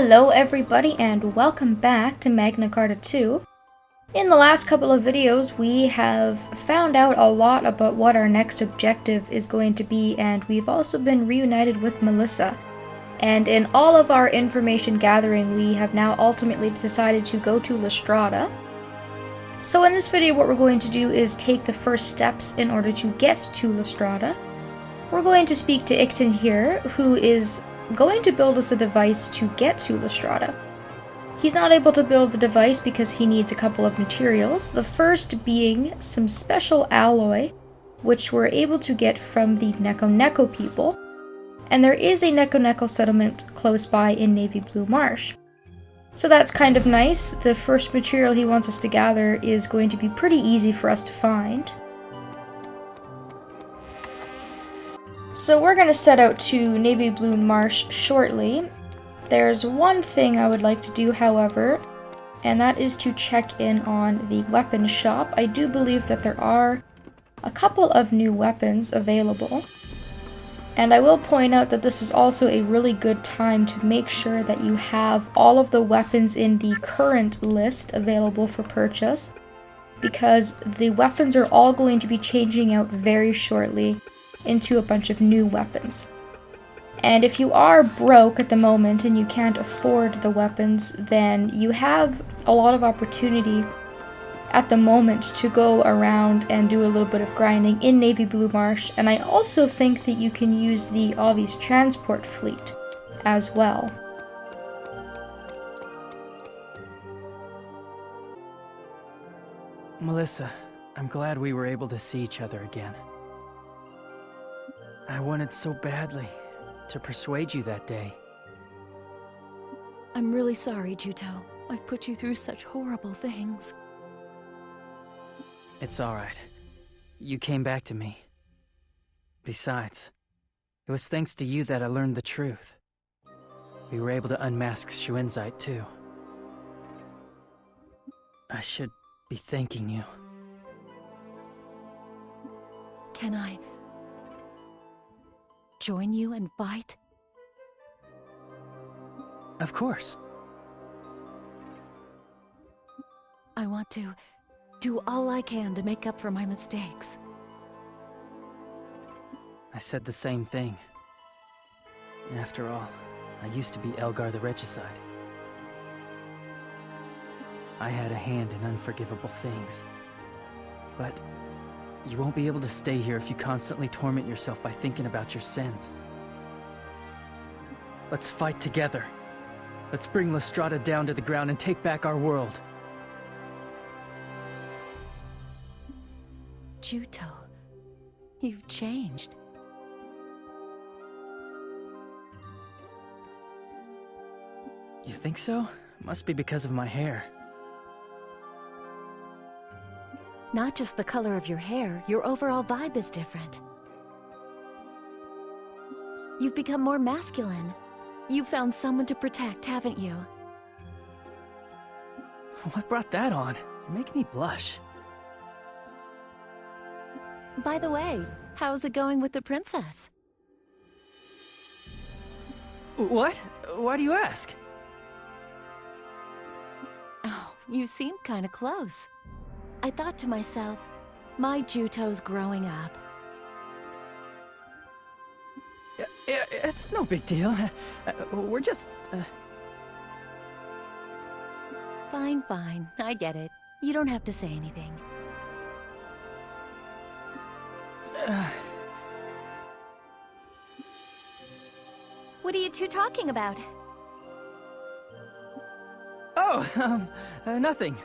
Hello everybody and welcome back to Magna Carta 2. In the last couple of videos we have found out a lot about what our next objective is going to be, and we've also been reunited with Melissa. And in all of our information gathering we have now ultimately decided to go to Strada. So in this video what we're going to do is take the first steps in order to get to Strada. We're going to speak to Igton here, who is going to build us a device to get to Strada. He's not able to build the device because he needs a couple of materials, the first being some special alloy which we're able to get from the Nekoneko people, and there is a Nekoneko settlement close by in Navyblue Marsh. So that's kind of nice. The first material he wants us to gather is going to be pretty easy for us to find. So we're going to set out to Navyblue Marsh shortly. There's one thing I would like to do, however, and that is to check in on the weapons shop. I do believe that there are a couple of new weapons available. And I will point out that this is also a really good time to make sure that you have all of the weapons in the current list available for purchase, because the weapons are all going to be changing out very shortly into a bunch of new weapons. And if you are broke at the moment and you can't afford the weapons, then you have a lot of opportunity at the moment to go around and do a little bit of grinding in Navyblue Marsh, and I also think that you can use the Obvious transport fleet as well. Melissa, I'm glad we were able to see each other again. I wanted so badly to persuade you that day. I'm really sorry, Juto. I've put you through such horrible things. It's alright. You came back to me. Besides, it was thanks to you that I learned the truth. We were able to unmask Shuenzite too. I should be thanking you. Can I join you and fight? Of course. I want to do all I can to make up for my mistakes. I said the same thing. After all, I used to be Elgar the Regicide. I had a hand in unforgivable things. But you won't be able to stay here if you constantly torment yourself by thinking about your sins. Let's fight together. Let's bring Strada down to the ground and take back our world. Juto, you've changed. You think so? Must be because of my hair. Not just the color of your hair, your overall vibe is different. You've become more masculine. You've found someone to protect, haven't you? What brought that on? You make me blush. By the way, how's it going with the princess? What? Why do you ask? Oh, you seem kinda close. I thought to myself, my Juto's growing up. It's no big deal. We're just... Fine, fine. I get it. You don't have to say anything. What are you two talking about? Oh, nothing.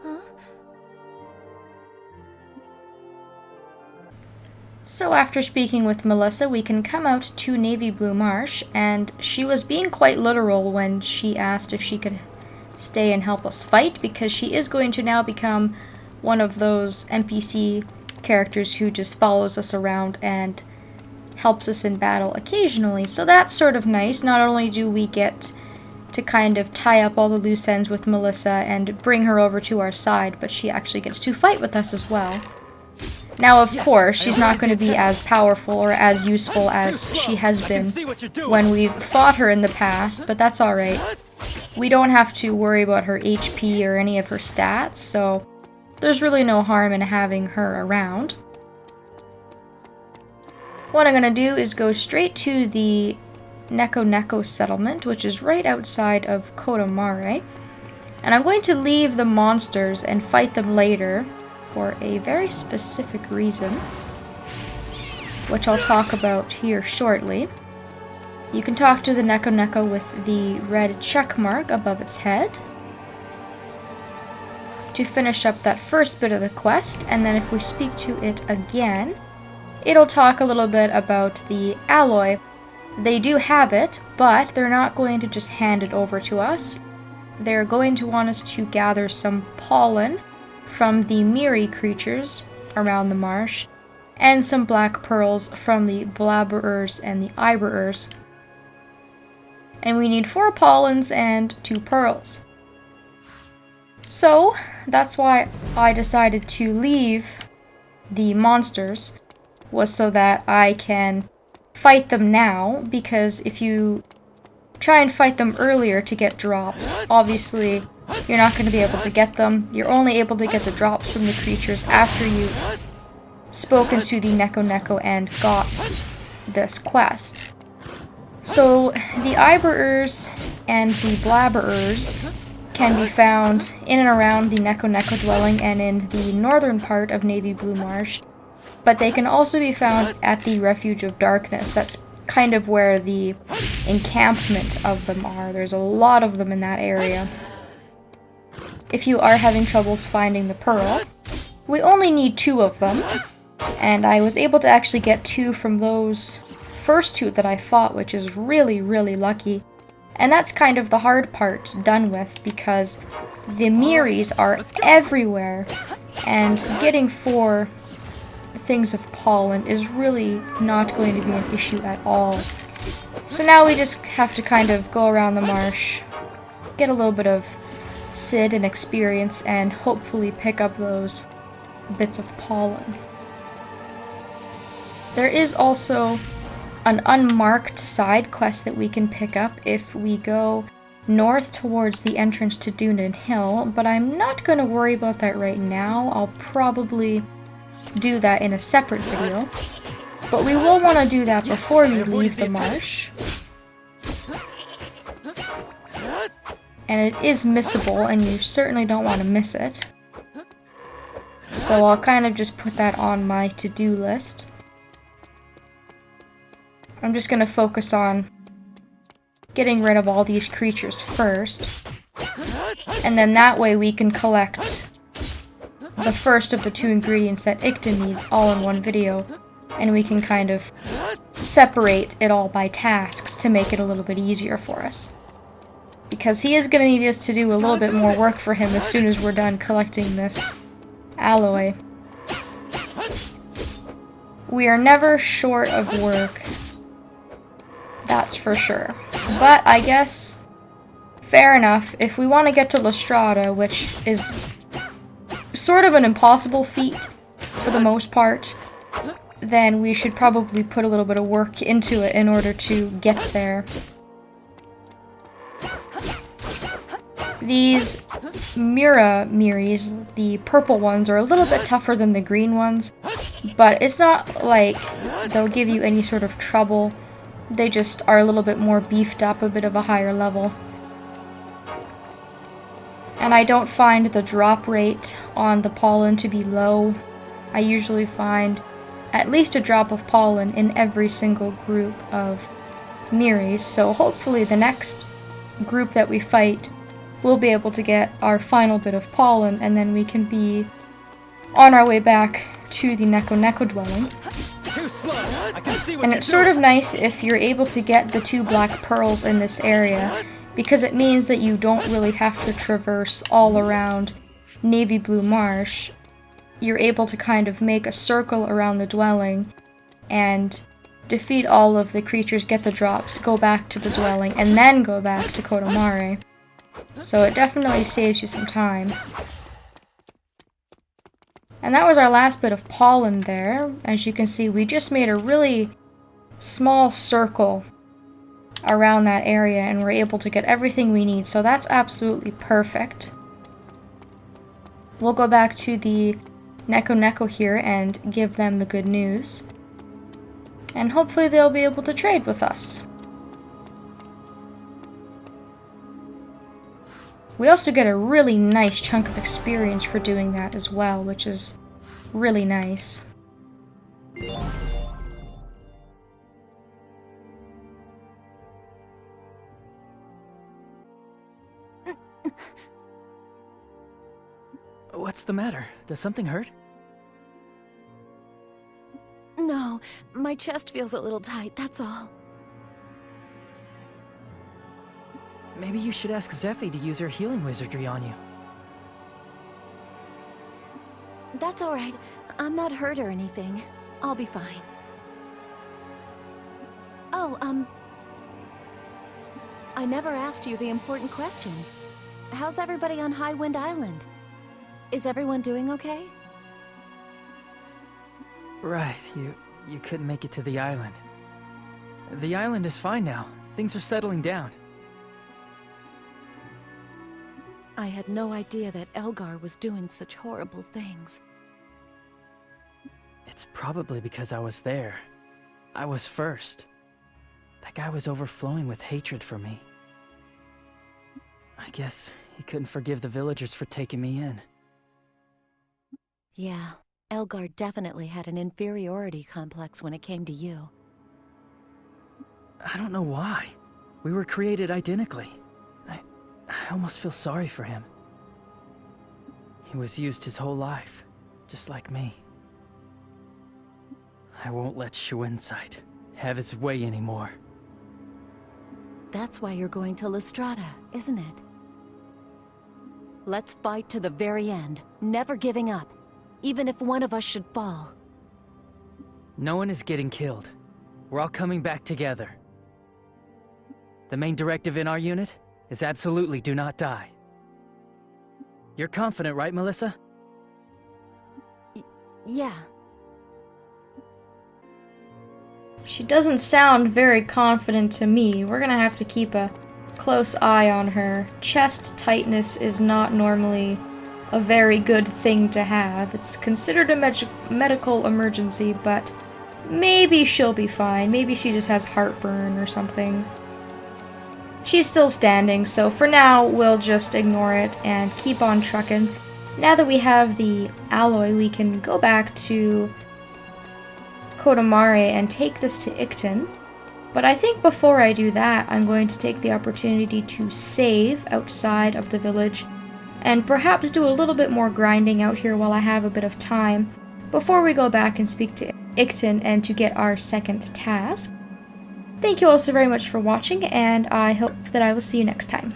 Huh? So after speaking with Melissa, we can come out to Navyblue Marsh, and she was being quite literal when she asked if she could stay and help us fight, because she is going to now become one of those NPC characters who just follows us around and helps us in battle occasionally. So that's sort of nice. Not only do we get to kind of tie up all the loose ends with Melissa and bring her over to our side, but she actually gets to fight with us as well. Now, of course, she's not going to be as powerful or as useful as she has been when we've fought her in the past, but that's alright. We don't have to worry about her HP or any of her stats, so there's really no harm in having her around. What I'm going to do is go straight to the Nekoneko settlement, which is right outside of Cota Mare. And I'm going to leave the monsters and fight them later for a very specific reason, which I'll talk about here shortly. You can talk to the Nekoneko with the red check mark above its head to finish up that first bit of the quest, and then if we speak to it again, it'll talk a little bit about the alloy. They do have it, but they're not going to just hand it over to us. They're going to want us to gather some pollen from the Mere creatures around the marsh, and some black pearls from the Blaborers and the Iborers. And we need 4 pollens and 2 pearls. So, that's why I decided to leave the monsters, was so that I can fight them now, because if you try and fight them earlier to get drops, obviously you're not going to be able to get them. You're only able to get the drops from the creatures after you've spoken to the Nekoneko and got this quest. So the Iborers and the Blaborers can be found in and around the Nekoneko dwelling and in the northern part of Navyblue Marsh, but they can also be found at the Refuge of Darkness. That's kind of where the encampment of them are. There's a lot of them in that area. If you are having troubles finding the pearl, we only need 2 of them, and I was able to actually get 2 from those first 2 that I fought, which is really, really lucky. And that's kind of the hard part done with, because the Meres are everywhere, and getting 4 things of pollen is really not going to be an issue at all. So now we just have to kind of go around the marsh, get a little bit of Sid and experience, and hopefully pick up those bits of pollen. There is also an unmarked side quest that we can pick up if we go north towards the entrance to Dunan Hill, but I'm not going to worry about that right now. I'll probably do that in a separate video, but we will want to do that before we leave the marsh. And it is missable, and you certainly don't want to miss it. So I'll kind of just put that on my to-do list. I'm just going to focus on getting rid of all these creatures first, and then that way we can collect the first of the 2 ingredients that Igton needs all in one video, and we can kind of separate it all by tasks to make it a little bit easier for us. Because he is going to need us to do a little bit more work for him as soon as we're done collecting this alloy. We are never short of work, that's for sure. But I guess, fair enough, if we want to get to Strada, which is sort of an impossible feat for the most part, then we should probably put a little bit of work into it in order to get there. These Meres, the purple ones, are a little bit tougher than the green ones, but it's not like they'll give you any sort of trouble. They just are a little bit more beefed up, a bit of a higher level. And I don't find the drop rate on the pollen to be low. I usually find at least a drop of pollen in every single group of Meres, so hopefully the next group that we fight we'll be able to get our final bit of pollen, and then we can be on our way back to the Nekoneko dwelling. Too slow. I can see what and it's sort of nice if you're able to get the 2 black pearls in this area, because it means that you don't really have to traverse all around Navyblue Marsh. You're able to kind of make a circle around the dwelling and defeat all of the creatures, get the drops, go back to the dwelling, and then go back to Cota Mare. So it definitely saves you some time. And that was our last bit of pollen there. As you can see, we just made a really small circle around that area and we're able to get everything we need. So that's absolutely perfect. We'll go back to the Nekoneko here and give them the good news. And hopefully they'll be able to trade with us. We also get a really nice chunk of experience for doing that as well, which is really nice. What's the matter? Does something hurt? No, my chest feels a little tight, that's all. Maybe you should ask Zephy to use her healing wizardry on you. That's alright. I'm not hurt or anything. I'll be fine. Oh, I never asked you the important question. How's everybody on Highwind Island? Is everyone doing okay? Right, you couldn't make it to the island. The island is fine now. Things are settling down. I had no idea that Elgar was doing such horrible things. It's probably because I was there. I was first. That guy was overflowing with hatred for me. I guess he couldn't forgive the villagers for taking me in. Yeah, Elgar definitely had an inferiority complex when it came to you. I don't know why. We were created identically. I almost feel sorry for him. He was used his whole life, just like me. I won't let Shuinsight have his way anymore. That's why you're going to Strada, isn't it? Let's fight to the very end, never giving up, even if one of us should fall. No one is getting killed. We're all coming back together. The main directive in our unit is absolutely do not die. You're confident, right, Melissa? Yeah. She doesn't sound very confident to me. We're gonna have to keep a close eye on her. Chest tightness is not normally a very good thing to have. It's considered a medical emergency, but maybe she'll be fine. Maybe she just has heartburn or something. She's still standing, so for now, we'll just ignore it and keep on trucking. Now that we have the alloy, we can go back to Cota Mare and take this to Igton. But I think before I do that, I'm going to take the opportunity to save outside of the village and perhaps do a little bit more grinding out here while I have a bit of time before we go back and speak to Igton and to get our second task. Thank you all so very much for watching, and I hope that I will see you next time.